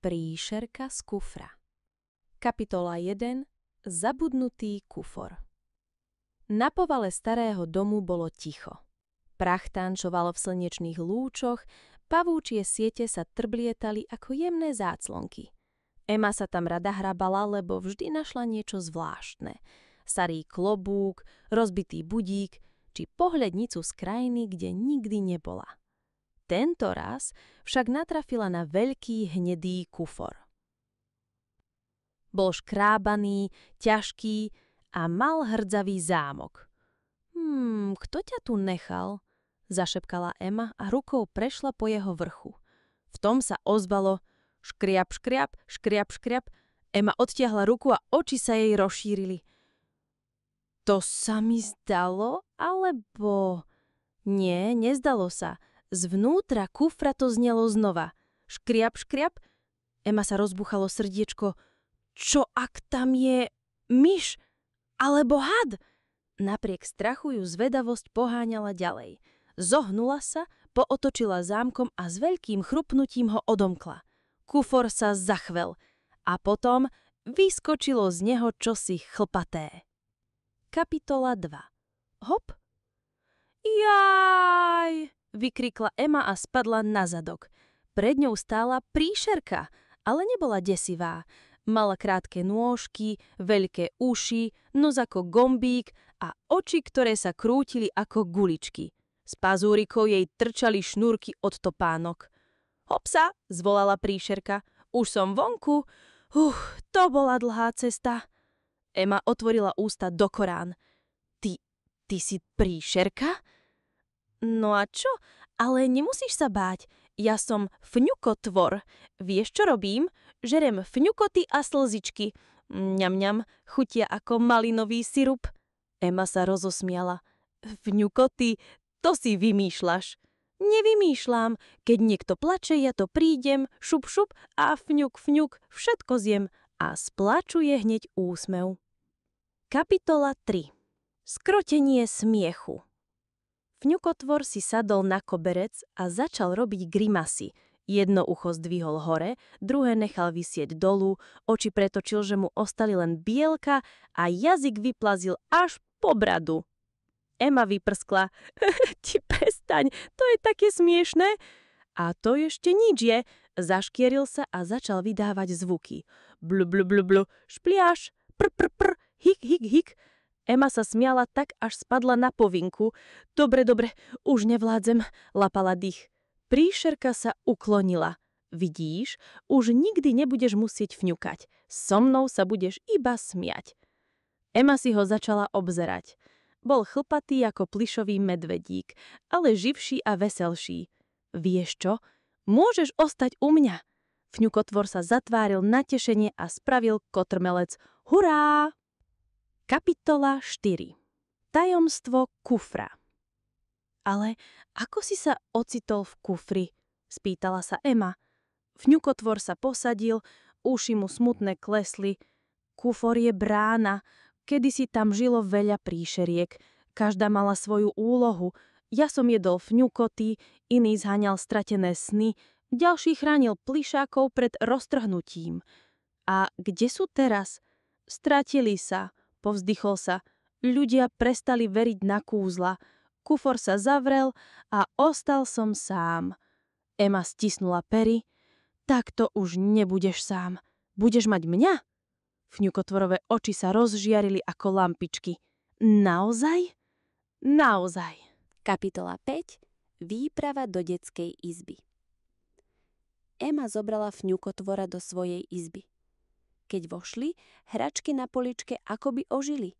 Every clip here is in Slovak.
Príšerka z kufra. Kapitola 1. Zabudnutý kufor. Na povale starého domu bolo ticho. Prach tančoval v slnečných lúčoch, pavúčie siete sa trblietali ako jemné záclonky. Ema sa tam rada hrabala, lebo vždy našla niečo zvláštne. Starý klobúk, rozbitý budík či pohľadnicu z krajiny, kde nikdy nebola. Tento raz však natrafila na veľký hnedý kufor. Bol škrábaný, ťažký a mal hrdzavý zámok. Kto ťa tu nechal? Zašepkala Ema a rukou prešla po jeho vrchu. V tom sa ozvalo škriap, škriap, škriap, škriap. Ema odtiahla ruku a oči sa jej rozšírili. To sa mi zdalo, alebo... Nie, nezdalo sa. Zvnútra kufra to znelo znova. Škriap, škriap. Ema sa rozbuchalo srdiečko. Čo ak tam je myš? Alebo had? Napriek strachu ju zvedavosť poháňala ďalej. Zohnula sa, pootočila zámkom a s veľkým chrupnutím ho odomkla. Kufor sa zachvel a potom vyskočilo z neho čosi chlpaté. Kapitola 2. Hop! Jaj! Vykrikla Ema a spadla na zadok. Pred ňou stála príšerka, ale nebola desivá. Mala krátke nôžky, veľké uši, nos ako gombík a oči, ktoré sa krútili ako guličky. Z pazúrikov jej trčali šnúrky od topánok. Hopsa, zvolala príšerka. Už som vonku. To bola dlhá cesta. Ema otvorila ústa do korán. Ty si príšerka? No a čo? Ale nemusíš sa báť. Ja som fňukotvor. Vieš, čo robím? Žerem fňukoty a slzičky. Mňam, mňam, chutia ako malinový sirup. Ema sa rozosmiala. Fňukoty, to si vymýšľaš. Nevymýšľam. Keď niekto plače, ja to prídem, šup, šup a fňuk, fňuk, všetko zjem. A z plaču je hneď úsmev. Kapitola 3. Skrotenie smiechu. Fňukotvor si sadol na koberec a začal robiť grimasy. Jedno ucho zdvihol hore, druhé nechal visieť dolu, oči pretočil, že mu ostali len bielka a jazyk vyplazil až po bradu. Ema vyprskla. Ti prestaň, to je také smiešné. A to ešte nič je. Zaškieril sa a začal vydávať zvuky. Blu, blu, blu, blu, špliaš, pr, pr, pr, hik, hik, hik. Ema sa smiala tak, až spadla na povinku. Dobre, už nevládzem, lapala dých. Príšerka sa uklonila. Vidíš, už nikdy nebudeš musieť fňukať. So mnou sa budeš iba smiať. Ema si ho začala obzerať. Bol chlpatý ako plyšový medvedík, ale živší a veselší. Vieš čo? Môžeš ostať u mňa. Fňukotvor sa zatváril na tešenie a spravil kotrmelec. Hurá! Kapitola 4. Tajomstvo kufra. Ale ako si sa ocitol v kufri? Spýtala sa Ema. Fňukotvor sa posadil, uši mu smutne klesli. Kufor je brána, kedysi tam žilo veľa príšeriek. Každá mala svoju úlohu. Ja som jedol fňukoty, iný zháňal stratené sny, ďalší chránil plyšákov pred roztrhnutím. A kde sú teraz? Stratili sa. Povzdychol sa. Ľudia prestali veriť na kúzla. Kufor sa zavrel a ostal som sám. Ema stisnula pery. Takto už nebudeš sám. Budeš mať mňa? Fňukotvorové oči sa rozžiarili ako lampičky. Naozaj? Naozaj. Kapitola 5. Výprava do detskej izby. Ema zobrala fňukotvora do svojej izby. Keď vošli, hračky na poličke akoby ožili.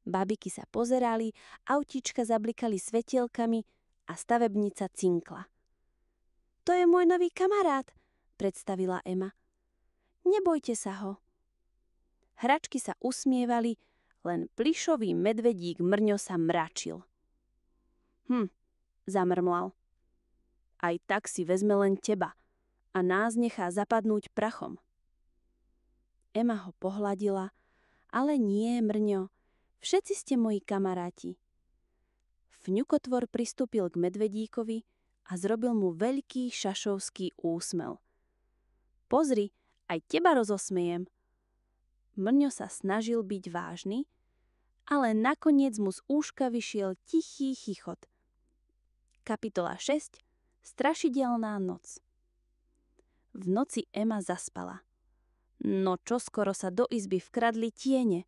Babiky sa pozerali, autíčka zablikali svetielkami a stavebnica cinkla. To je môj nový kamarát, predstavila Ema. Nebojte sa ho. Hračky sa usmievali, len plyšový medvedík Mrňo sa mračil. Zamrmlal. Aj tak si vezme len teba a nás nechá zapadnúť prachom. Ema ho pohladila, ale nie, Mrňo, všetci ste moji kamaráti. Fňukotvor pristúpil k medvedíkovi a zrobil mu veľký šašovský úsmev. Pozri, aj teba rozosmejem. Mrňo sa snažil byť vážny, ale nakoniec mu z úška vyšiel tichý chichot. Kapitola 6. Strašidelná noc. V noci Ema zaspala. No čoskoro sa do izby vkradli tiene.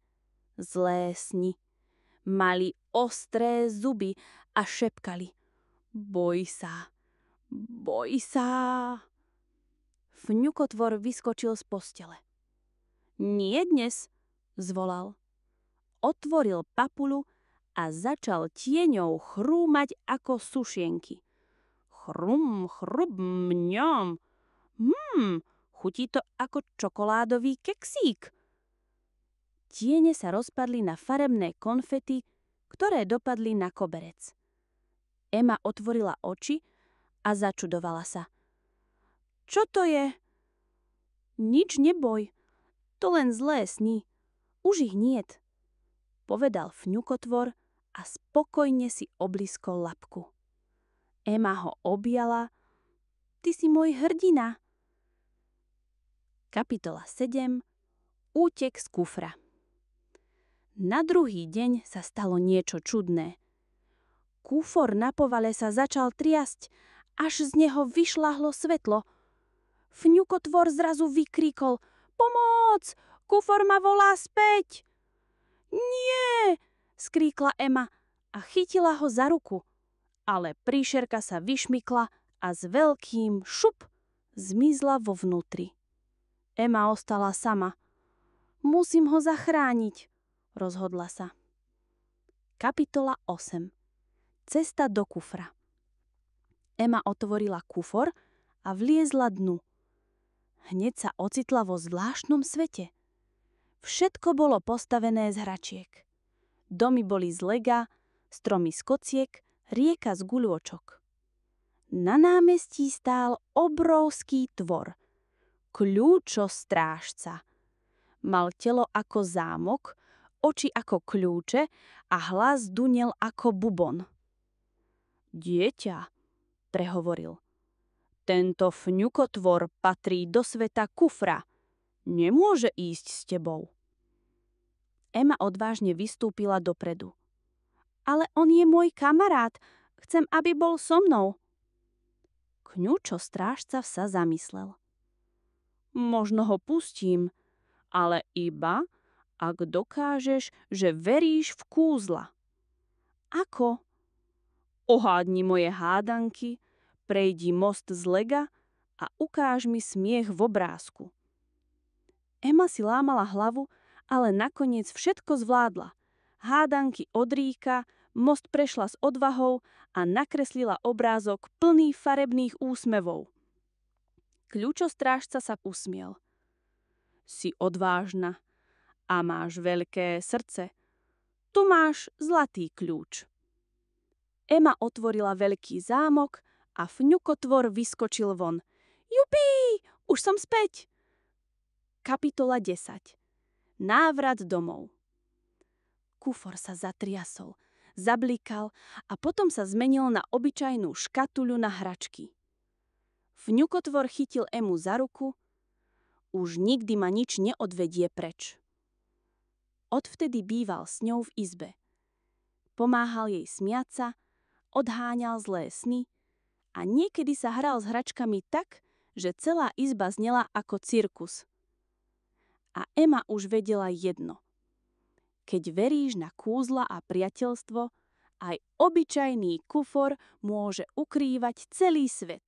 Zlé sny. Mali ostré zuby a šepkali: Boj sa, boj sa. Fňukotvor vyskočil z postele. Nie dnes, zvolal. Otvoril papuľu a začal tieňou chrúmať ako sušienky. Chrum, chrub, mňom. Chutí to ako čokoládový keksík. Tiene sa rozpadli na farebné konfety, ktoré dopadli na koberec. Ema otvorila oči a začudovala sa. Čo to je? Nič neboj, to len zlé sny. Už ich niet, povedal fňukotvor a spokojne si obliskol labku. Ema ho objala. Ty si môj hrdina. Kapitola 7. Útek z kufra. Na druhý deň sa stalo niečo čudné. Kufor na povale sa začal triasť, až z neho vyšľahlo svetlo. Fňukotvor zrazu vykríkol: Pomoc! Kufor ma volá späť! Nie! Skríkla Ema a chytila ho za ruku. Ale príšerka sa vyšmykla a s veľkým šup zmizla vo vnútri. Ema ostala sama. Musím ho zachrániť, rozhodla sa. Kapitola 8. Cesta do kufra. Ema otvorila kufor a vliezla dnu. Hneď sa ocitla vo zvláštnom svete. Všetko bolo postavené z hračiek. Domy boli z lega, stromy z kociek, rieka z guľôčok. Na námestí stál obrovský tvor. Kľúčostrážca. Mal telo ako zámok, oči ako kľúče a hlas dunel ako bubon. Dieťa, prehovoril. Tento fňukotvor patrí do sveta kufra. Nemôže ísť s tebou. Ema odvážne vystúpila dopredu. Ale on je môj kamarát. Chcem, aby bol so mnou. Kňučostrážca sa zamyslel. Možno ho pustím, ale iba, ak dokážeš, že veríš v kúzla. Ako? Ohádni moje hádanky, prejdi most z lega a ukáž mi smiech v obrázku. Ema si lámala hlavu, ale nakoniec všetko zvládla. Hádanky od Ríka, most prešla s odvahou a nakreslila obrázok plný farebných úsmevov. Kľúčostrážca sa usmiel. Si odvážna a máš veľké srdce. Tu máš zlatý kľúč. Ema otvorila veľký zámok a fňukotvor vyskočil von. Jupí, už som späť. Kapitola 10. Návrat domov. Kufor sa zatriasol, zablikal a potom sa zmenil na obyčajnú škatuľu na hračky. Fňukotvor chytil Emu za ruku. Už nikdy ma nič neodvedie preč. Odvtedy býval s ňou v izbe. Pomáhal jej smiať sa, odháňal zlé sny a niekedy sa hral s hračkami tak, že celá izba znela ako cirkus. A Ema už vedela jedno. Keď veríš na kúzla a priateľstvo, aj obyčajný kufor môže ukrývať celý svet.